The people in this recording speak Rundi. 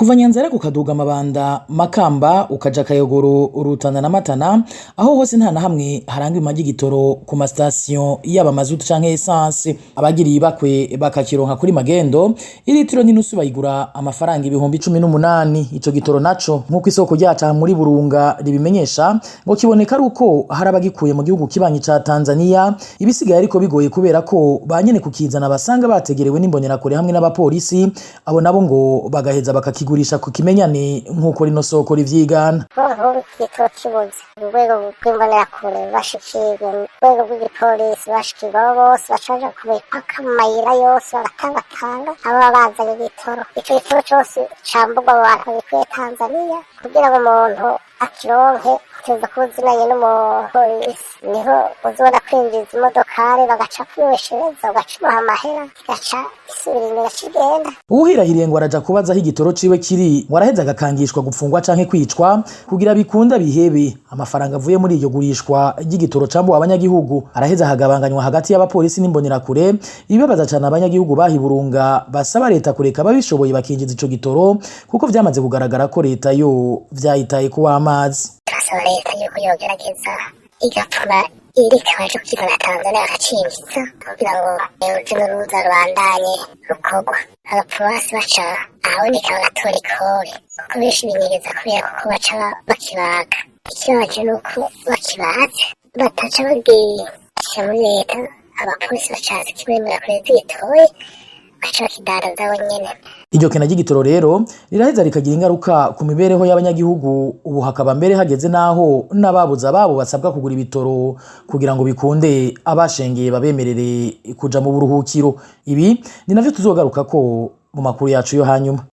Kuva Nyanzara kukaduga Mabanda, Makamba ukaja Kayogoro, Rutana na Matana, aho hose nta na hamwe harangwa imagi igitoro ku ma station yaba mazutu canke essence. Abagiriye ibakwe bakakironka kuri magendo, ilitiro n'inusu bayigura amafaranga 18,000. Ico gitoro naco nkuko isoko ryaca muri Burunga ribimenyesha ngo kiboneka ari uko harabagikuye mu gihugu kibanyi ca Tanzania, ibisigaye ariko bigoye kubera ko banyene kukizana basanga bategerewe n'imbonerakure hamwe n'abapolisi, abo nabo ngo bagaheza bakakigurisha ku kimenyane nkuko rino soko rivyigana. Igitoro kibuze urwego rw'imbonerakure bashikirwe, urwego rw'igipolisi bashikirwa bose bacaja ku mipaka mu mayira yose bagatangatanga aba bazanye igitoro. Ico gitoro cose cambugwa mu bantu bikuye Tanzania kugira ngo umuntu akironke tuza kuzinanye n'umupolisi, niho uzobona kwinjiza imodokari bagaca kwibeshereza ugacimuha amahera kigaca isubira inyuma kigenda. Uwuhirahiriye ngo araja kubaza aho igitoro ciwe kiri, ngo araheza agakangishwa gupfungwa canke kwicwa kugira bikunda bihebe. Amafaranga avuye muri iryo gurishwa ry'igitoro cambuwe abanyagihugu araheza hagabanganywa hagati y'abapolisi n'imbonerakure. Ibibabaza cane abanyagihugu bahi Burunga basaba leta kureka babishoboye bakinjiza ico gitoro kuko vyamaze kugaragara ko leta yo vyayitaye kuwa amazi. Turasaba leta yuko yogerageza igapfuna ireka baje kukizana Tanzania akacinjiza kugira ngo urujya n'uruza rubandanye rukorwa. Abapolisi baca ahaboneka bagatora ikori kuko benshi binyegeza kubera kuko baca bakibaga. Ikibabaje nuko bakibaze bataca bagisha muri leta, abapolisi bacaza kimwemera kureza igitoye baca bakidaraza wenyene. Iryo kena ry'igitoro rero riraheza rikagira ingaruka ku mibereho y'abanyagihugu, ubu hakaba mbere hageze naho n'ababuza ababo basabwa kugura ibitoro kugira ngo bikunde abashengeye babemerere kuja mu buruhukiro. Ibi ni navyo tuzogaruka ko mu makuru yacu yo hanyuma.